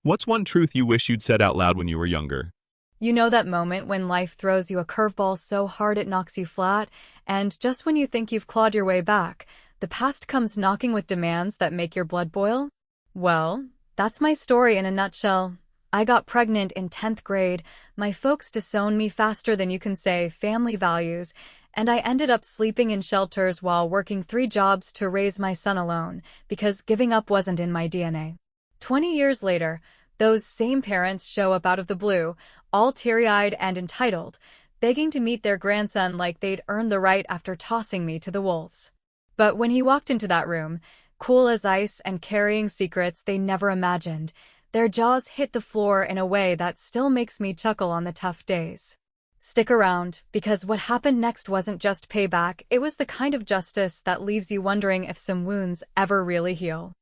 What's one truth you wish you'd said out loud when you were younger? You know that moment when life throws you a curveball so hard it knocks you flat, and just when you think you've clawed your way back, the past comes knocking with demands that make your blood boil? Well, that's my story in a nutshell. I got pregnant in 10th grade, my folks disowned me faster than you can say family values, and I ended up sleeping in shelters while working 3 jobs to raise my son alone, because giving up wasn't in my DNA. 20 years later, those same parents show up out of the blue, all teary-eyed and entitled, begging to meet their grandson like they'd earned the right after tossing me to the wolves. But when he walked into that room, cool as ice and carrying secrets they never imagined, their jaws hit the floor in a way that still makes me chuckle on the tough days. Stick around, because what happened next wasn't just payback, it was the kind of justice that leaves you wondering if some wounds ever really heal.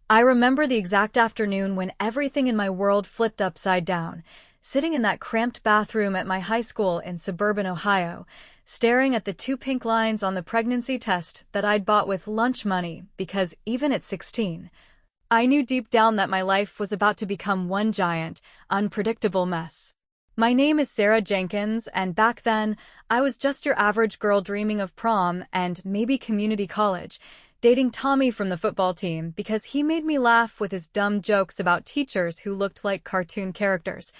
I remember the exact afternoon when everything in my world flipped upside down, sitting in that cramped bathroom at my high school in suburban Ohio, staring at the 2 pink lines on the pregnancy test that I'd bought with lunch money because even at 16, I knew deep down that my life was about to become one giant, unpredictable mess. My name is Sarah Jenkins, and back then, I was just your average girl dreaming of prom and maybe community college, dating Tommy from the football team because he made me laugh with his dumb jokes about teachers who looked like cartoon characters.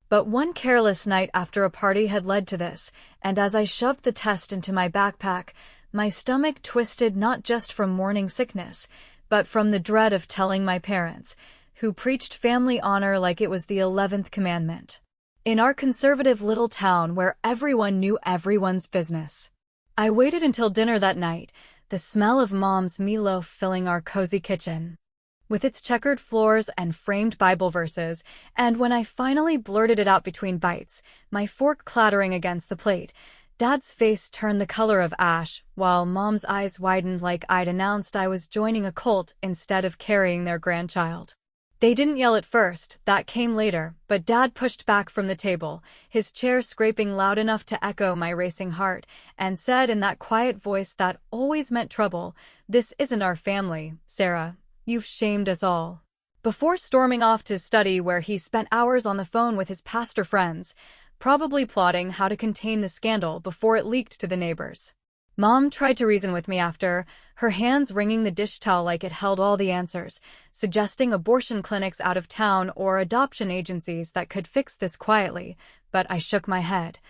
But one careless night after a party had led to this, and as I shoved the test into my backpack, my stomach twisted not just from morning sickness, but from the dread of telling my parents, who preached family honor like it was the 11th commandment. In our conservative little town where everyone knew everyone's business. I waited until dinner that night, the smell of Mom's meatloaf filling our cozy kitchen, with its checkered floors and framed Bible verses, and when I finally blurted it out between bites, my fork clattering against the plate, Dad's face turned the color of ash, while Mom's eyes widened like I'd announced I was joining a cult instead of carrying their grandchild. They didn't yell at first, that came later, but Dad pushed back from the table, his chair scraping loud enough to echo my racing heart, and said in that quiet voice that always meant trouble, "This isn't our family, Sarah. You've shamed us all." Before storming off to study where he spent hours on the phone with his pastor friends, probably plotting how to contain the scandal before it leaked to the neighbors. Mom tried to reason with me after, her hands wringing the dish towel like it held all the answers, suggesting abortion clinics out of town or adoption agencies that could fix this quietly, but I shook my head,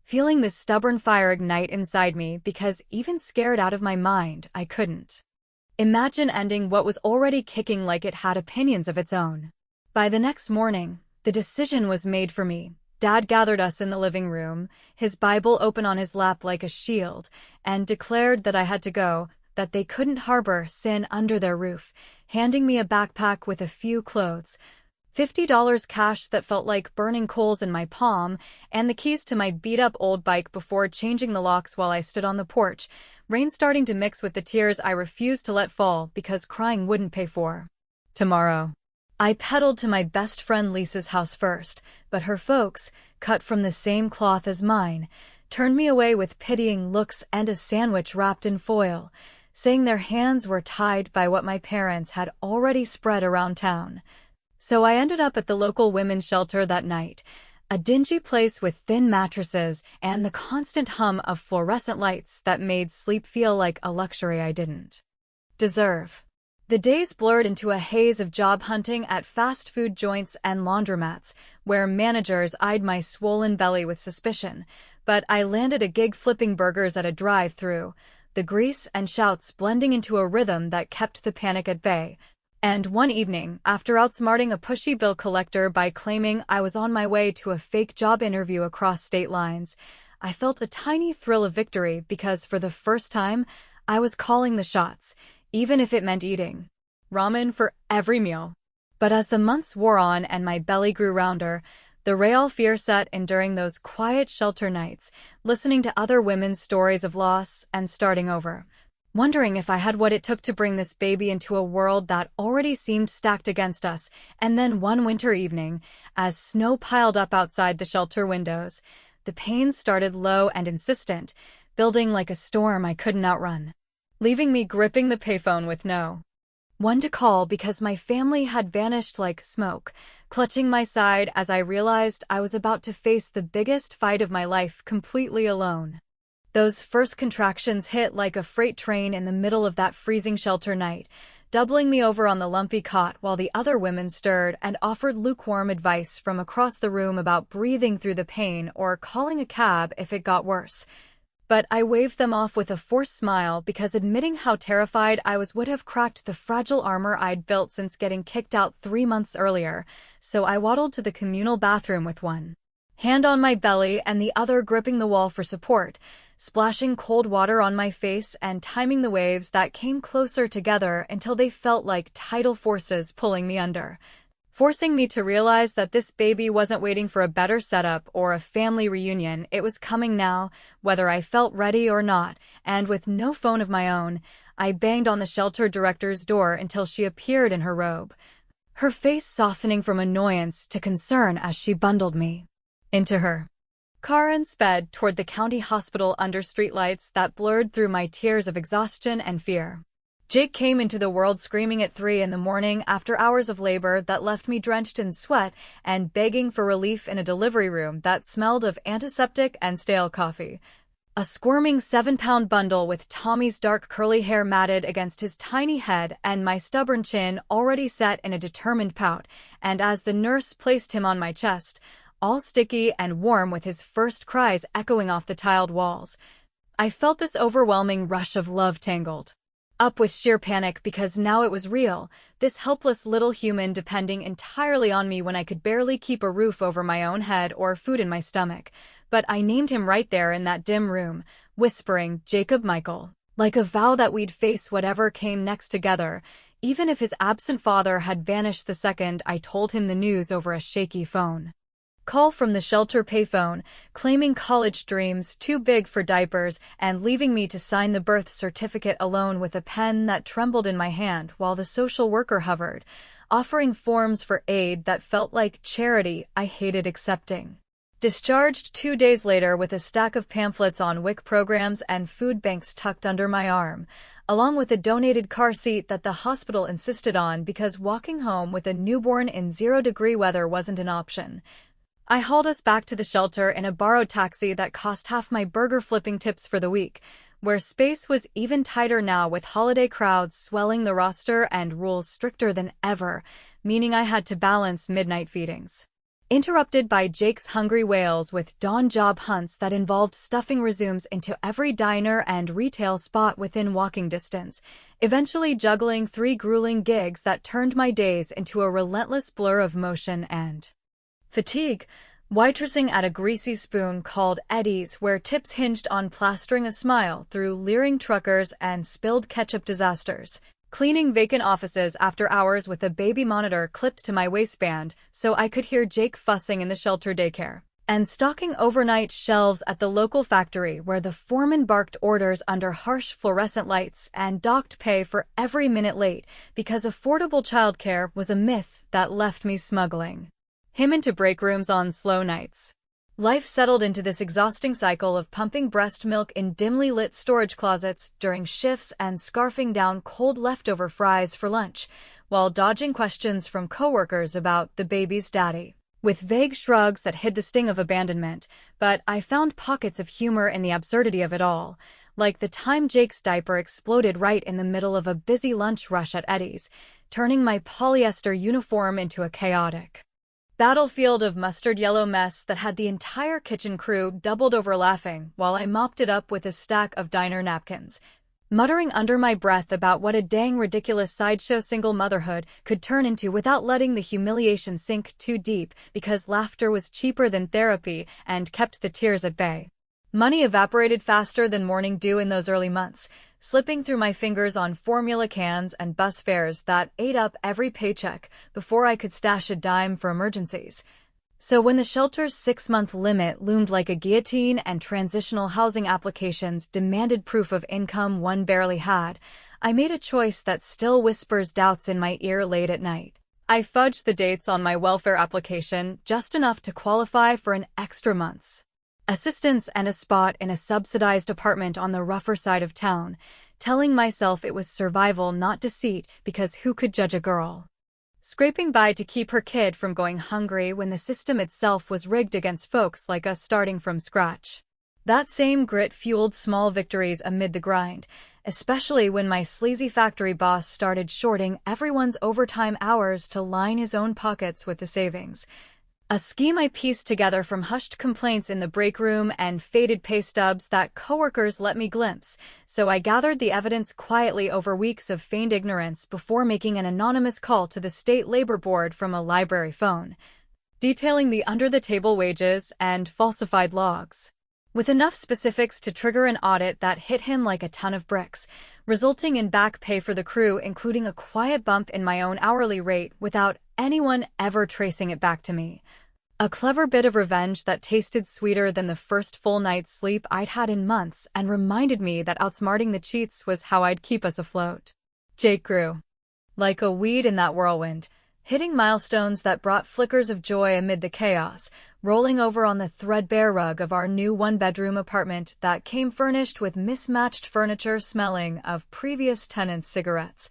feeling this stubborn fire ignite inside me because even scared out of my mind, I couldn't imagine ending what was already kicking like it had opinions of its own. By the next morning, the decision was made for me. Dad gathered us in the living room, his Bible open on his lap like a shield, and declared that I had to go, that they couldn't harbor sin under their roof, handing me a backpack with a few clothes, $50 cash that felt like burning coals in my palm, and the keys to my beat-up old bike before changing the locks while I stood on the porch, rain starting to mix with the tears I refused to let fall because crying wouldn't pay for tomorrow. I pedaled to my best friend Lisa's house first, but her folks, cut from the same cloth as mine, turned me away with pitying looks and a sandwich wrapped in foil, saying their hands were tied by what my parents had already spread around town. So I ended up at the local women's shelter that night, a dingy place with thin mattresses and the constant hum of fluorescent lights that made sleep feel like a luxury I didn't deserve. The days blurred into a haze of job hunting at fast food joints and laundromats, where managers eyed my swollen belly with suspicion, but I landed a gig flipping burgers at a drive-thru, the grease and shouts blending into a rhythm that kept the panic at bay. And one evening, after outsmarting a pushy bill collector by claiming I was on my way to a fake job interview across state lines, I felt a tiny thrill of victory because for the first time, I was calling the shots, even if it meant eating ramen for every meal. But as the months wore on and my belly grew rounder, the real fear set in during those quiet shelter nights, listening to other women's stories of loss and starting over, wondering if I had what it took to bring this baby into a world that already seemed stacked against us. And then one winter evening, as snow piled up outside the shelter windows, the pains started low and insistent, building like a storm I couldn't outrun, leaving me gripping the payphone with no One to call because my family had vanished like smoke, clutching my side as I realized I was about to face the biggest fight of my life completely alone. Those first contractions hit like a freight train in the middle of that freezing shelter night, doubling me over on the lumpy cot while the other women stirred and offered lukewarm advice from across the room about breathing through the pain or calling a cab if it got worse. But I waved them off with a forced smile because admitting how terrified I was would have cracked the fragile armor I'd built since getting kicked out 3 months earlier, so I waddled to the communal bathroom with one hand on my belly and the other gripping the wall for support, splashing cold water on my face and timing the waves that came closer together until they felt like tidal forces pulling me under, forcing me to realize that this baby wasn't waiting for a better setup or a family reunion. It was coming now, whether I felt ready or not, and with no phone of my own, I banged on the shelter director's door until she appeared in her robe, her face softening from annoyance to concern as she bundled me into her car and sped toward the county hospital under streetlights that blurred through my tears of exhaustion and fear. Jake came into the world screaming at 3 in the morning after hours of labor that left me drenched in sweat and begging for relief in a delivery room that smelled of antiseptic and stale coffee. A squirming 7-pound bundle with Tommy's dark curly hair matted against his tiny head and my stubborn chin already set in a determined pout, and as the nurse placed him on my chest, all sticky and warm with his first cries echoing off the tiled walls, I felt this overwhelming rush of love tangled up with sheer panic because now it was real, this helpless little human depending entirely on me when I could barely keep a roof over my own head or food in my stomach. But I named him right there in that dim room, whispering, Jacob Michael, like a vow that we'd face whatever came next together, even if his absent father had vanished the second I told him the news over a shaky phone call from the shelter payphone, claiming college dreams too big for diapers and leaving me to sign the birth certificate alone with a pen that trembled in my hand while the social worker hovered, offering forms for aid that felt like charity I hated accepting. Discharged 2 days later with a stack of pamphlets on WIC programs and food banks tucked under my arm, along with a donated car seat that the hospital insisted on because walking home with a newborn in 0-degree weather wasn't an option. I hauled us back to the shelter in a borrowed taxi that cost half my burger flipping tips for the week, where space was even tighter now with holiday crowds swelling the roster and rules stricter than ever, meaning I had to balance midnight feedings, interrupted by Jake's hungry wails with dawn job hunts that involved stuffing resumes into every diner and retail spot within walking distance, eventually juggling 3 grueling gigs that turned my days into a relentless blur of motion and fatigue, waitressing at a greasy spoon called Eddie's where tips hinged on plastering a smile through leering truckers and spilled ketchup disasters, cleaning vacant offices after hours with a baby monitor clipped to my waistband so I could hear Jake fussing in the shelter daycare, and stocking overnight shelves at the local factory where the foreman barked orders under harsh fluorescent lights and docked pay for every minute late because affordable childcare was a myth that left me smuggling him into break rooms on slow nights. Life settled into this exhausting cycle of pumping breast milk in dimly lit storage closets during shifts and scarfing down cold leftover fries for lunch, while dodging questions from coworkers about the baby's daddy, with vague shrugs that hid the sting of abandonment. But I found pockets of humor in the absurdity of it all, like the time Jake's diaper exploded right in the middle of a busy lunch rush at Eddie's, turning my polyester uniform into a chaotic battlefield of mustard yellow mess that had the entire kitchen crew doubled over laughing while I mopped it up with a stack of diner napkins, muttering under my breath about what a dang ridiculous sideshow single motherhood could turn into without letting the humiliation sink too deep because laughter was cheaper than therapy and kept the tears at bay. Money evaporated faster than morning dew in those early months, slipping through my fingers on formula cans and bus fares that ate up every paycheck before I could stash a dime for emergencies. So when the shelter's 6-month limit loomed like a guillotine and transitional housing applications demanded proof of income one barely had, I made a choice that still whispers doubts in my ear late at night. I fudged the dates on my welfare application just enough to qualify for an extra month's assistance and a spot in a subsidized apartment on the rougher side of town, telling myself it was survival, not deceit, because who could judge a girl scraping by to keep her kid from going hungry when the system itself was rigged against folks like us starting from scratch? That same grit fueled small victories amid the grind, especially when my sleazy factory boss started shorting everyone's overtime hours to line his own pockets with the savings. A scheme I pieced together from hushed complaints in the break room and faded pay stubs that coworkers let me glimpse, so I gathered the evidence quietly over weeks of feigned ignorance before making an anonymous call to the state labor board from a library phone, detailing the under-the-table wages and falsified logs, with enough specifics to trigger an audit that hit him like a ton of bricks, resulting in back pay for the crew, including a quiet bump in my own hourly rate without anyone ever tracing it back to me. A clever bit of revenge that tasted sweeter than the first full night's sleep I'd had in months and reminded me that outsmarting the cheats was how I'd keep us afloat. Jake grew like a weed in that whirlwind, hitting milestones that brought flickers of joy amid the chaos, rolling over on the threadbare rug of our new one-bedroom apartment that came furnished with mismatched furniture smelling of previous tenants' cigarettes,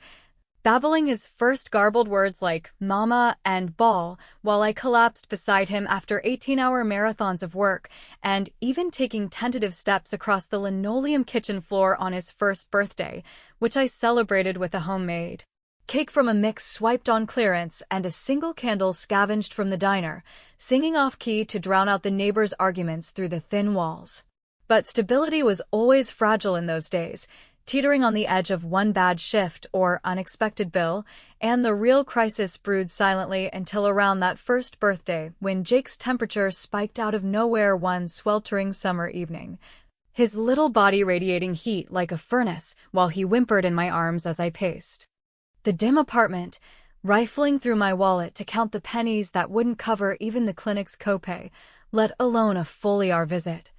babbling his first garbled words like mama and ball while I collapsed beside him after 18-hour marathons of work, and even taking tentative steps across the linoleum kitchen floor on his first birthday, which I celebrated with a homemade cake from a mix swiped on clearance and a single candle scavenged from the diner, singing off-key to drown out the neighbors' arguments through the thin walls. But stability was always fragile in those days, teetering on the edge of one bad shift or unexpected bill, and the real crisis brewed silently until around that first birthday when Jake's temperature spiked out of nowhere one sweltering summer evening, his little body radiating heat like a furnace while he whimpered in my arms as I paced the dim apartment, rifling through my wallet to count the pennies that wouldn't cover even the clinic's copay, let alone a full ER visit,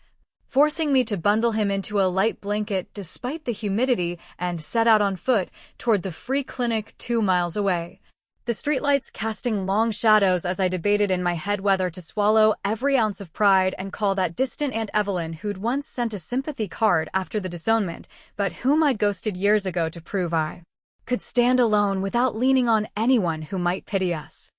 forcing me to bundle him into a light blanket despite the humidity and set out on foot toward the free clinic 2 miles away, the streetlights casting long shadows as I debated in my head whether to swallow every ounce of pride and call that distant Aunt Evelyn who'd once sent a sympathy card after the disownment, but whom I'd ghosted years ago to prove I could stand alone without leaning on anyone who might pity us.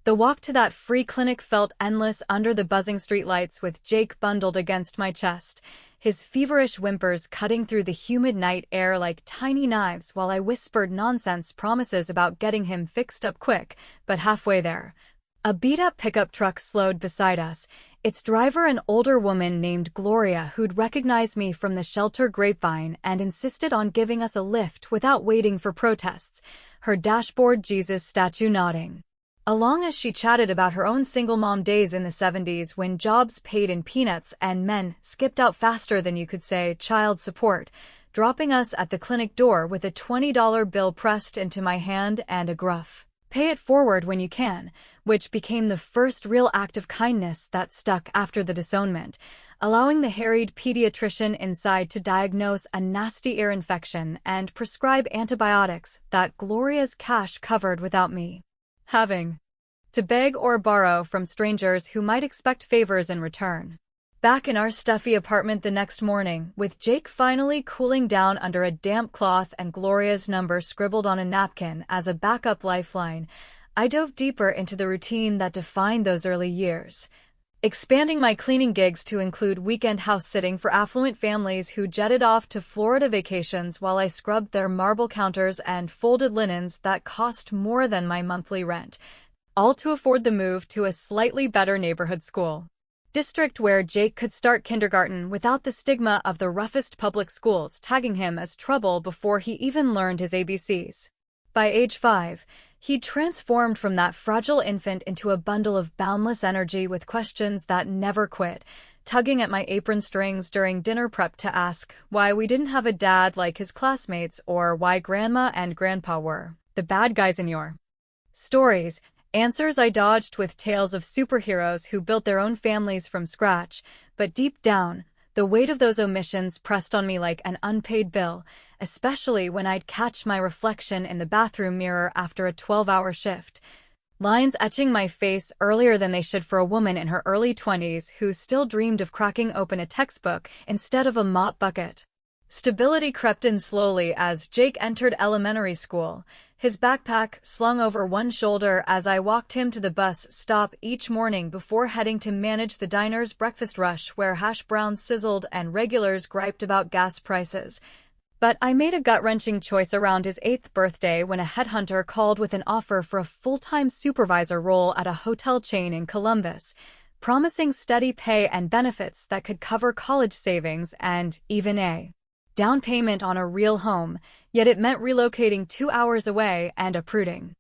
The walk to that free clinic felt endless under the buzzing streetlights with Jake bundled against my chest, his feverish whimpers cutting through the humid night air like tiny knives while I whispered nonsense promises about getting him fixed up quick, but halfway there, a beat-up pickup truck slowed beside us, its driver an older woman named Gloria who'd recognized me from the shelter grapevine and insisted on giving us a lift without waiting for protests, her dashboard Jesus statue nodding along as she chatted about her own single mom days in the 70s when jobs paid in peanuts and men skipped out faster than you could say child support, dropping us at the clinic door with a $20 bill pressed into my hand and a gruff, "Pay it forward when you can," which became the first real act of kindness that stuck after the disownment, allowing the harried pediatrician inside to diagnose a nasty ear infection and prescribe antibiotics that Gloria's cash covered without me having to beg or borrow from strangers who might expect favors in return. Back in our stuffy apartment the next morning, with Jake finally cooling down under a damp cloth and Gloria's number scribbled on a napkin as a backup lifeline, I dove deeper into the routine that defined those early years, expanding my cleaning gigs to include weekend house sitting for affluent families who jetted off to Florida vacations while I scrubbed their marble counters and folded linens that cost more than my monthly rent, all to afford the move to a slightly better neighborhood school district where Jake could start kindergarten without the stigma of the roughest public schools tagging him as trouble before he even learned his ABCs. By age 5, he'd transformed from that fragile infant into a bundle of boundless energy with questions that never quit, tugging at my apron strings during dinner prep to ask why we didn't have a dad like his classmates or why grandma and grandpa were the bad guys in your stories. Answers I dodged with tales of superheroes who built their own families from scratch, but deep down, the weight of those omissions pressed on me like an unpaid bill, especially when I'd catch my reflection in the bathroom mirror after a 12-hour shift, lines etching my face earlier than they should for a woman in her early 20s who still dreamed of cracking open a textbook instead of a mop bucket. Stability crept in slowly as Jake entered elementary school, his backpack slung over one shoulder as I walked him to the bus stop each morning before heading to manage the diner's breakfast rush where hash browns sizzled and regulars griped about gas prices. But I made a gut-wrenching choice around his 8th birthday when a headhunter called with an offer for a full-time supervisor role at a hotel chain in Columbus, promising steady pay and benefits that could cover college savings and even a down payment on a real home, yet it meant relocating 2 hours away and uprooting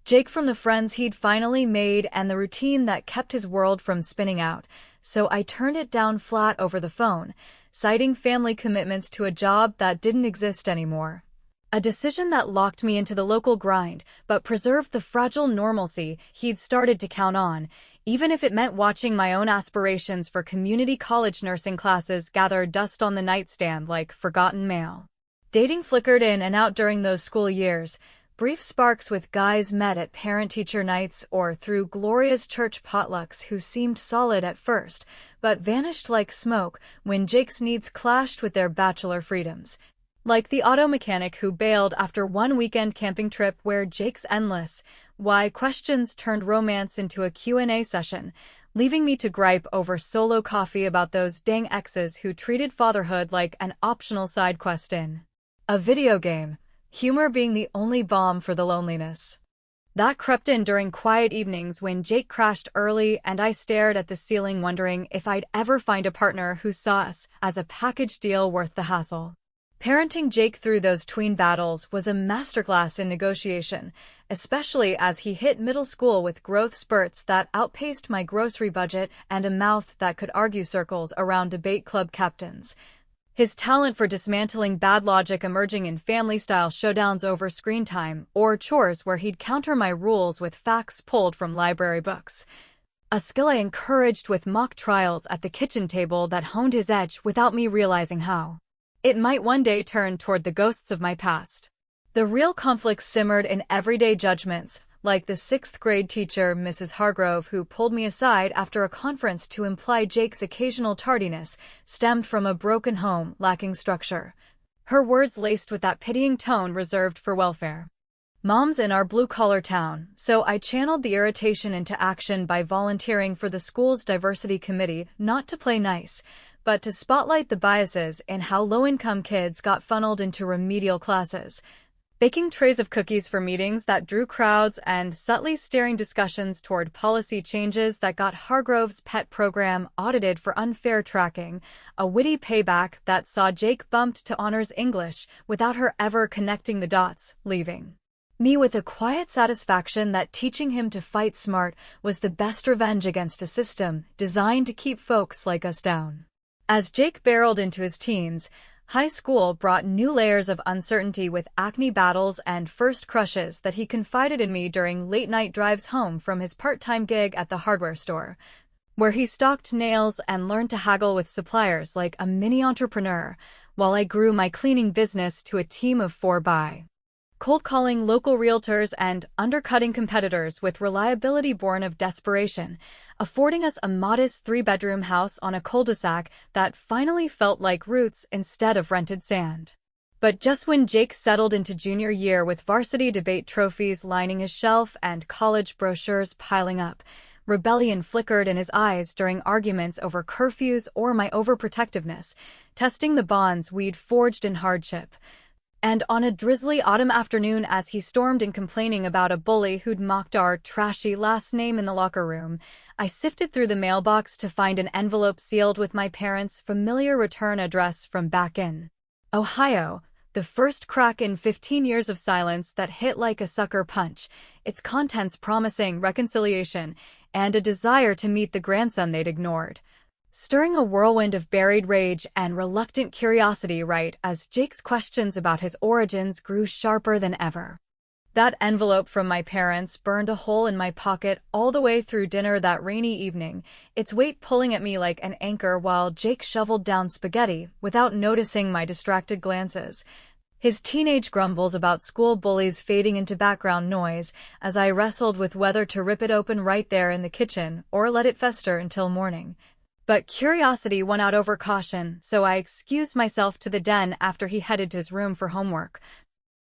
Jake from the friends he'd finally made and the routine that kept his world from spinning out, so I turned it down flat over the phone, citing family commitments to a job that didn't exist anymore. A decision that locked me into the local grind, but preserved the fragile normalcy he'd started to count on, even if it meant watching my own aspirations for community college nursing classes gather dust on the nightstand like forgotten mail. Dating flickered in and out during those school years, brief sparks with guys met at parent-teacher nights or through glorious church potlucks who seemed solid at first, but vanished like smoke when Jake's needs clashed with their bachelor freedoms. Like the auto mechanic who bailed after one weekend camping trip where Jake's endless why questions turned romance into a Q&A session, leaving me to gripe over solo coffee about those dang exes who treated fatherhood like an optional side quest in a video game, humor being the only balm for the loneliness. That crept in during quiet evenings when Jake crashed early and I stared at the ceiling wondering if I'd ever find a partner who saw us as a package deal worth the hassle. Parenting Jake through those tween battles was a masterclass in negotiation, especially as he hit middle school with growth spurts that outpaced my grocery budget and a mouth that could argue circles around debate club captains. His talent for dismantling bad logic emerging in family-style showdowns over screen time or chores where he'd counter my rules with facts pulled from library books. A skill I encouraged with mock trials at the kitchen table that honed his edge without me realizing how. It might one day turn toward the ghosts of my past. The real conflicts simmered in everyday judgments, like the 6th grade teacher, Mrs. Hargrove, who pulled me aside after a conference to imply Jake's occasional tardiness stemmed from a broken home lacking structure. Her words laced with that pitying tone reserved for welfare. Mom's in our blue-collar town, so I channeled the irritation into action by volunteering for the school's diversity committee, not to play nice, but to spotlight the biases in how low-income kids got funneled into remedial classes. Baking trays of cookies for meetings that drew crowds and subtly steering discussions toward policy changes that got Hargrove's pet program audited for unfair tracking, a witty payback that saw Jake bumped to honors English without her ever connecting the dots, leaving me with a quiet satisfaction that teaching him to fight smart was the best revenge against a system designed to keep folks like us down. As Jake barreled into his teens, high school brought new layers of uncertainty with acne battles and first crushes that he confided in me during late-night drives home from his part-time gig at the hardware store, where he stocked nails and learned to haggle with suppliers like a mini-entrepreneur, while I grew my cleaning business to a team of 4 by cold calling local realtors and undercutting competitors with reliability born of desperation, affording us a modest 3-bedroom house on a cul-de-sac that finally felt like roots instead of rented sand. But just when Jake settled into junior year with varsity debate trophies lining his shelf and college brochures piling up, rebellion flickered in his eyes during arguments over curfews or my overprotectiveness, testing the bonds we'd forged in hardship. And on a drizzly autumn afternoon as he stormed in complaining about a bully who'd mocked our trashy last name in the locker room, I sifted through the mailbox to find an envelope sealed with my parents' familiar return address from back in Ohio, the first crack in 15 years of silence that hit like a sucker punch, its contents promising reconciliation and a desire to meet the grandson they'd ignored, stirring a whirlwind of buried rage and reluctant curiosity right as Jake's questions about his origins grew sharper than ever. That envelope from my parents burned a hole in my pocket all the way through dinner that rainy evening, its weight pulling at me like an anchor while Jake shoveled down spaghetti without noticing my distracted glances, his teenage grumbles about school bullies fading into background noise as I wrestled with whether to rip it open right there in the kitchen or let it fester until morning. But curiosity won out over caution, so I excused myself to the den after he headed to his room for homework,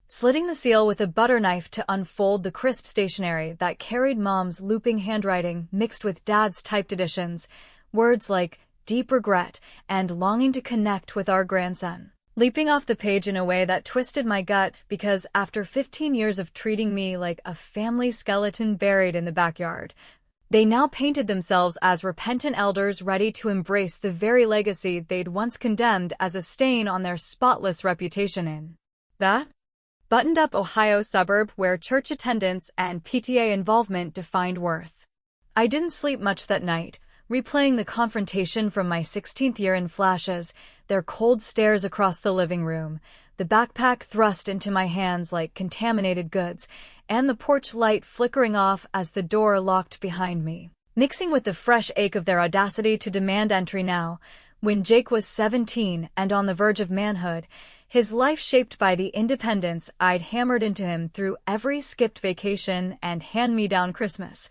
slitting the seal with a butter knife to unfold the crisp stationery that carried Mom's looping handwriting mixed with Dad's typed additions, words like deep regret and longing to connect with our grandson. Leaping off the page in a way that twisted my gut because after 15 years of treating me like a family skeleton buried in the backyard, they now painted themselves as repentant elders ready to embrace the very legacy they'd once condemned as a stain on their spotless reputation in that buttoned-up Ohio suburb where church attendance and PTA involvement defined worth. I didn't sleep much that night, replaying the confrontation from my 16th year in flashes, their cold stares across the living room, the backpack thrust into my hands like contaminated goods, and the porch light flickering off as the door locked behind me. Mixing with the fresh ache of their audacity to demand entry now, when Jake was 17 and on the verge of manhood, his life shaped by the independence I'd hammered into him through every skipped vacation and hand-me-down Christmas.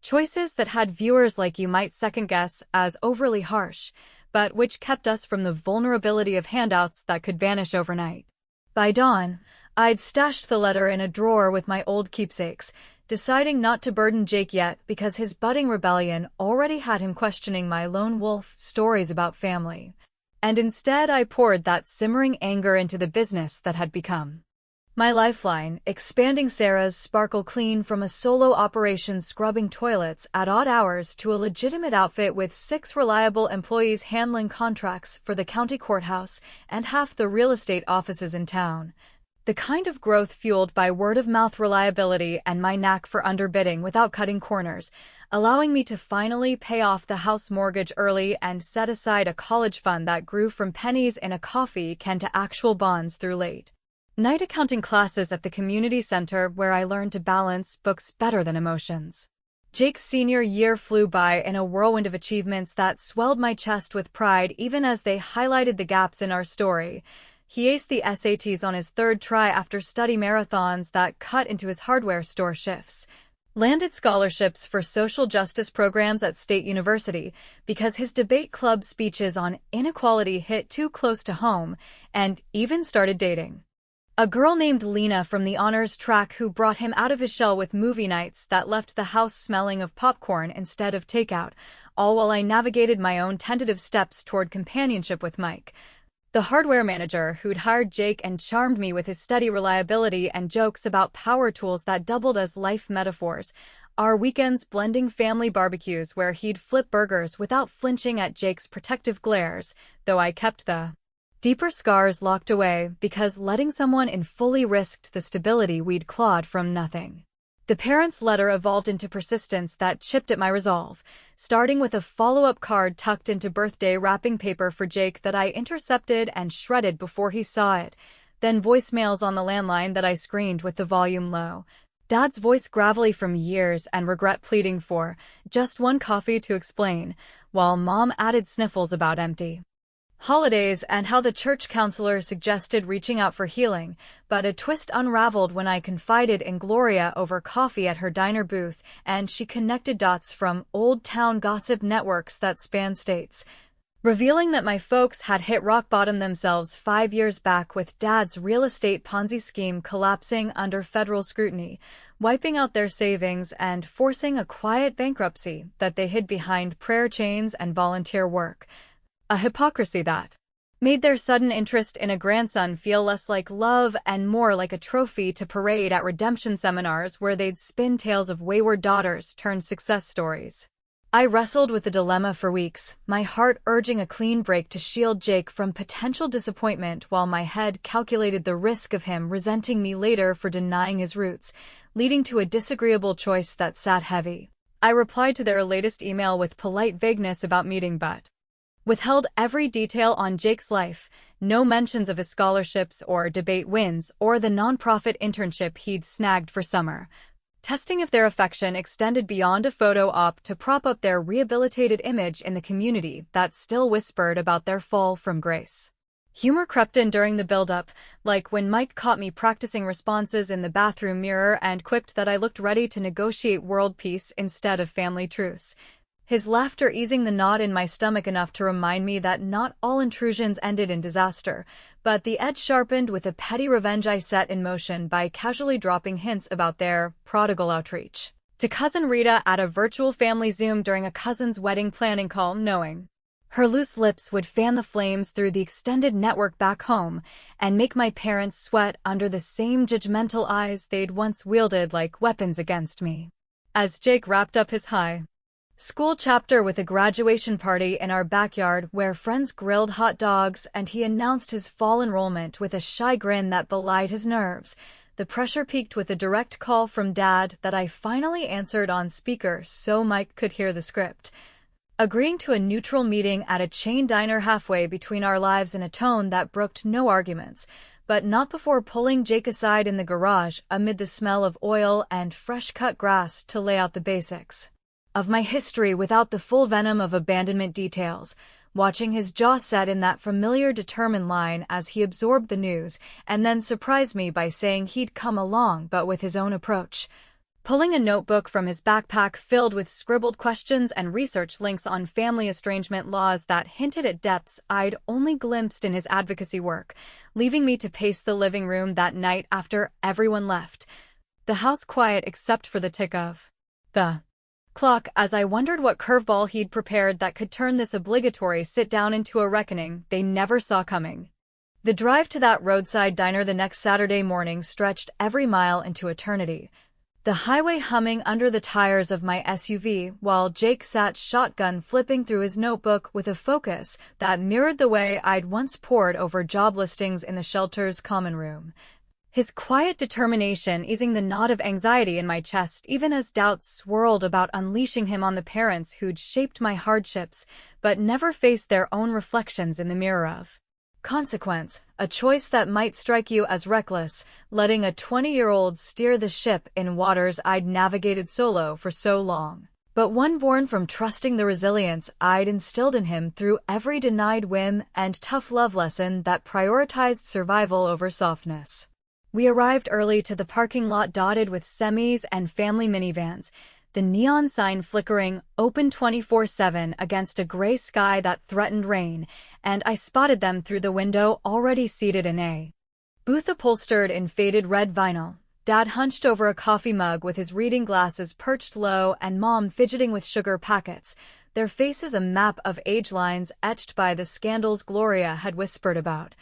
Choices that had viewers like you might second-guess as overly harsh, but which kept us from the vulnerability of handouts that could vanish overnight. By dawn, I'd stashed the letter in a drawer with my old keepsakes, deciding not to burden Jake yet because his budding rebellion already had him questioning my lone wolf stories about family. And instead I poured that simmering anger into the business that had become my lifeline, expanding Sarah's sparkle clean from a solo operation scrubbing toilets at odd hours to a legitimate outfit with 6 reliable employees handling contracts for the county courthouse and half the real estate offices in town. The kind of growth fueled by word-of-mouth reliability and my knack for underbidding without cutting corners, allowing me to finally pay off the house mortgage early and set aside a college fund that grew from pennies in a coffee can to actual bonds through late night accounting classes at the community center where I learned to balance books better than emotions. Jake's senior year flew by in a whirlwind of achievements that swelled my chest with pride even as they highlighted the gaps in our story. He aced the SATs on his 3rd try after study marathons that cut into his hardware store shifts, landed scholarships for social justice programs at State University because his debate club speeches on inequality hit too close to home, and even started dating a girl named Lena from the honors track who brought him out of his shell with movie nights that left the house smelling of popcorn instead of takeout, all while I navigated my own tentative steps toward companionship with Mike, the hardware manager who'd hired Jake and charmed me with his steady reliability and jokes about power tools that doubled as life metaphors, our weekends blending family barbecues where he'd flip burgers without flinching at Jake's protective glares, though I kept the deeper scars locked away because letting someone in fully risked the stability we'd clawed from nothing. The parents' letter evolved into persistence that chipped at my resolve, starting with a follow-up card tucked into birthday wrapping paper for Jake that I intercepted and shredded before he saw it, then voicemails on the landline that I screened with the volume low. Dad's voice gravelly from years and regret pleading for just one coffee to explain, while Mom added sniffles about empty holidays and how the church counselor suggested reaching out for healing, but a twist unraveled when I confided in Gloria over coffee at her diner booth and she connected dots from old town gossip networks that span states, revealing that my folks had hit rock bottom themselves 5 years back with Dad's real estate Ponzi scheme collapsing under federal scrutiny, wiping out their savings and forcing a quiet bankruptcy that they hid behind prayer chains and volunteer work. A hypocrisy that made their sudden interest in a grandson feel less like love and more like a trophy to parade at redemption seminars where they'd spin tales of wayward daughters turned success stories. I wrestled with the dilemma for weeks, my heart urging a clean break to shield Jake from potential disappointment while my head calculated the risk of him resenting me later for denying his roots, leading to a disagreeable choice that sat heavy. I replied to their latest email with polite vagueness about meeting but withheld every detail on Jake's life, no mentions of his scholarships or debate wins or the nonprofit internship he'd snagged for summer, testing if their affection extended beyond a photo op to prop up their rehabilitated image in the community that still whispered about their fall from grace. Humor crept in during the build-up, like when Mike caught me practicing responses in the bathroom mirror and quipped that I looked ready to negotiate world peace instead of family truce. his laughter easing the knot in my stomach enough to remind me that not all intrusions ended in disaster, but the edge sharpened with a petty revenge I set in motion by casually dropping hints about their prodigal outreach to Cousin Rita at a virtual family Zoom during a cousin's wedding planning call, knowing her loose lips would fan the flames through the extended network back home and make my parents sweat under the same judgmental eyes they'd once wielded like weapons against me. As Jake wrapped up his high school chapter with a graduation party in our backyard where friends grilled hot dogs and he announced his fall enrollment with a shy grin that belied his nerves, the pressure peaked with a direct call from Dad that I finally answered on speaker so Mike could hear the script. Agreeing to a neutral meeting at a chain diner halfway between our lives in a tone that brooked no arguments, but not before pulling Jake aside in the garage amid the smell of oil and fresh-cut grass to lay out the basics of my history without the full venom of abandonment details, watching his jaw set in that familiar determined line as he absorbed the news and then surprised me by saying he'd come along but with his own approach. Pulling a notebook from his backpack filled with scribbled questions and research links on family estrangement laws that hinted at depths I'd only glimpsed in his advocacy work, leaving me to pace the living room that night after everyone left, the house quiet except for the tick of the clock as I wondered what curveball he'd prepared that could turn this obligatory sit-down into a reckoning they never saw coming. The drive to that roadside diner the next Saturday morning stretched every mile into eternity, the highway humming under the tires of my SUV while Jake sat shotgun flipping through his notebook with a focus that mirrored the way I'd once pored over job listings in the shelter's common room. His quiet determination easing the knot of anxiety in my chest even as doubts swirled about unleashing him on the parents who'd shaped my hardships but never faced their own reflections in the mirror of consequence, a choice that might strike you as reckless, letting a 20-year-old steer the ship in waters I'd navigated solo for so long, but one born from trusting the resilience I'd instilled in him through every denied whim and tough love lesson that prioritized survival over softness. We arrived early to the parking lot dotted with semis and family minivans, the neon sign flickering open 24/7 against a gray sky that threatened rain, and I spotted them through the window already seated in a booth upholstered in faded red vinyl, Dad hunched over a coffee mug with his reading glasses perched low and Mom fidgeting with sugar packets, their faces a map of age lines etched by the scandals Gloria had whispered about.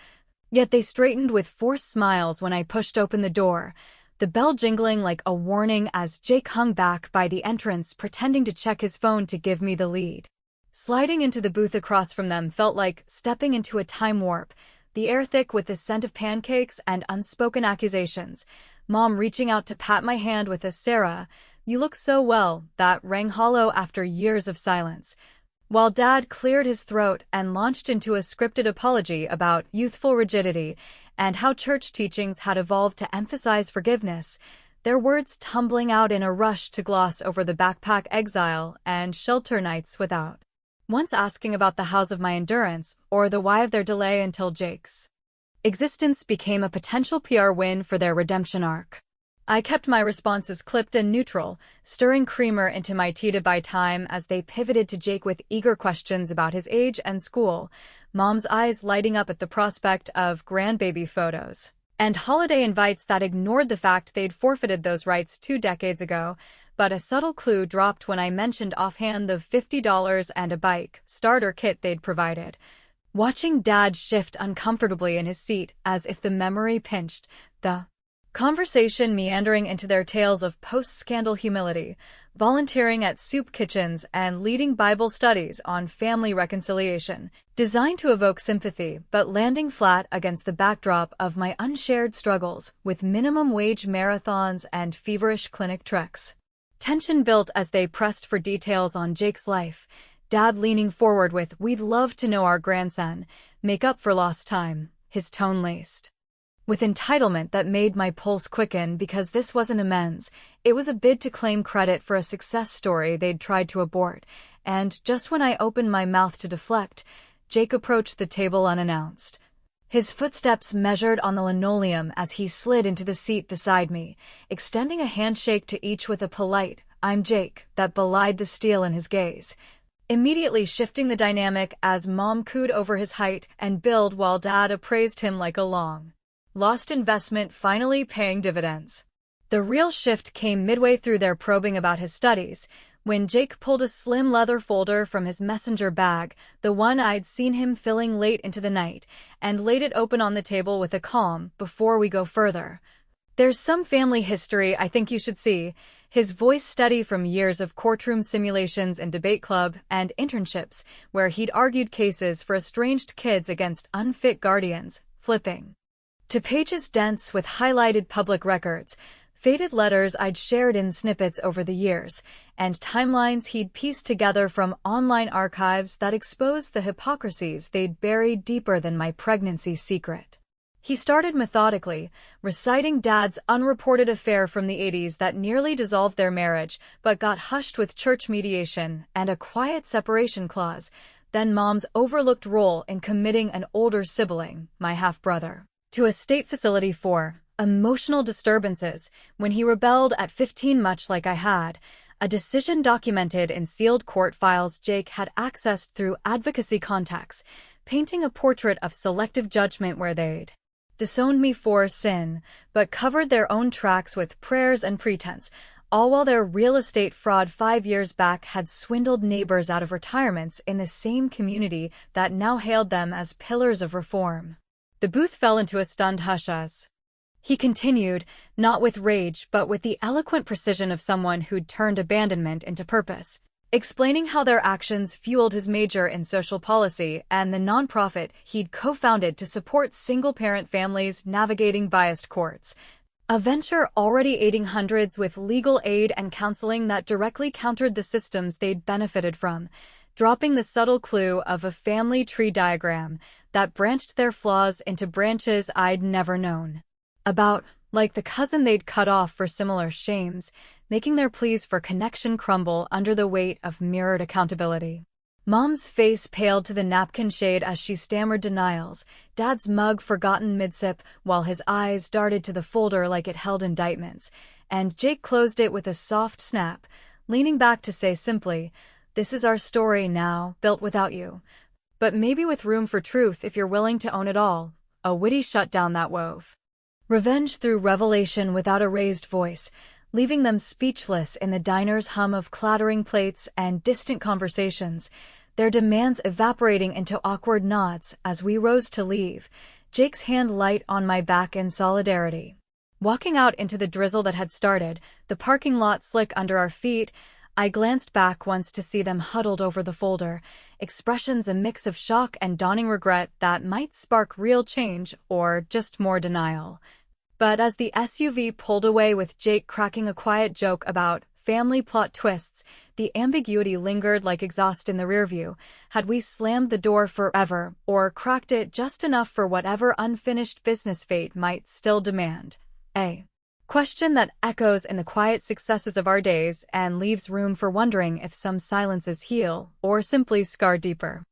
Yet they straightened with forced smiles when I pushed open the door, the bell jingling like a warning as Jake hung back by the entrance pretending to check his phone to give me the lead. Sliding into the booth across from them felt like stepping into a time warp, the air thick with the scent of pancakes and unspoken accusations, Mom reaching out to pat my hand with a "Sarah, you look so well," that rang hollow after years of silence, while Dad cleared his throat and launched into a scripted apology about youthful rigidity and how church teachings had evolved to emphasize forgiveness, their words tumbling out in a rush to gloss over the backpack exile and shelter nights without once asking about the hows of my endurance or the why of their delay until Jake's existence became a potential PR win for their redemption arc. I kept my responses clipped and neutral, stirring creamer into my tea to buy time as they pivoted to Jake with eager questions about his age and school, Mom's eyes lighting up at the prospect of grandbaby photos and holiday invites that ignored the fact they'd forfeited those rights 2 decades ago, but a subtle clue dropped when I mentioned offhand the $50 and a bike starter kit they'd provided. Watching Dad shift uncomfortably in his seat as if the memory pinched, the conversation meandering into their tales of post-scandal humility, volunteering at soup kitchens and leading Bible studies on family reconciliation, designed to evoke sympathy but landing flat against the backdrop of my unshared struggles with minimum wage marathons and feverish clinic treks. Tension built as they pressed for details on Jake's life, Dad leaning forward with "We'd love to know our grandson, make up for lost time," his tone laced with entitlement that made my pulse quicken because this wasn't amends, it was a bid to claim credit for a success story they'd tried to abort, and just when I opened my mouth to deflect, Jake approached the table unannounced. His footsteps measured on the linoleum as he slid into the seat beside me, extending a handshake to each with a polite, "I'm Jake," that belied the steel in his gaze. immediately shifting the dynamic as Mom cooed over his height and build while Dad appraised him like a long-lost investment finally paying dividends. The real shift came midway through their probing about his studies, when Jake pulled a slim leather folder from his messenger bag, the one I'd seen him filling late into the night, and laid it open on the table with a calm, "Before we go further, there's some family history I think you should see," his voice steady from years of courtroom simulations and debate club and internships where he'd argued cases for estranged kids against unfit guardians, flipping to pages dense with highlighted public records, faded letters I'd shared in snippets over the years, and timelines he'd pieced together from online archives that exposed the hypocrisies they'd buried deeper than my pregnancy secret. He started methodically, reciting Dad's unreported affair from the 80s that nearly dissolved their marriage but got hushed with church mediation and a quiet separation clause, then Mom's overlooked role in committing an older sibling, my half-brother, to a state facility for emotional disturbances when he rebelled at 15, much like I had, a decision documented in sealed court files Jake had accessed through advocacy contacts, painting a portrait of selective judgment where they'd disowned me for sin, but covered their own tracks with prayers and pretense, all while their real estate fraud 5 years back had swindled neighbors out of retirements in the same community that now hailed them as pillars of reform. The booth fell into a stunned hush as he continued, not with rage but with the eloquent precision of someone who'd turned abandonment into purpose, explaining how their actions fueled his major in social policy and the nonprofit he'd co-founded to support single-parent families navigating biased courts, a venture already aiding hundreds with legal aid and counseling that directly countered the systems they'd benefited from, dropping the subtle clue of a family tree diagram that branched their flaws into branches I'd never known about, like the cousin they'd cut off for similar shames, making their pleas for connection crumble under the weight of mirrored accountability. Mom's face paled to the napkin shade as she stammered denials, Dad's mug forgotten mid-sip while his eyes darted to the folder like it held indictments, and Jake closed it with a soft snap, leaning back to say simply, "This is our story now, built without you. But maybe with room for truth if you're willing to own it all." A witty shut down that wove revenge through revelation without a raised voice, leaving them speechless in the diner's hum of clattering plates and distant conversations, their demands evaporating into awkward nods as we rose to leave, Jake's hand light on my back in solidarity. Walking out into the drizzle that had started, the parking lot slick under our feet, I glanced back once to see them huddled over the folder, expressions a mix of shock and dawning regret that might spark real change or just more denial. But as the SUV pulled away with Jake cracking a quiet joke about family plot twists, the ambiguity lingered like exhaust in the rearview. Had we slammed the door forever or cracked it just enough for whatever unfinished business fate might still demand? A question that echoes in the quiet successes of our days and leaves room for wondering if some silences heal or simply scar deeper.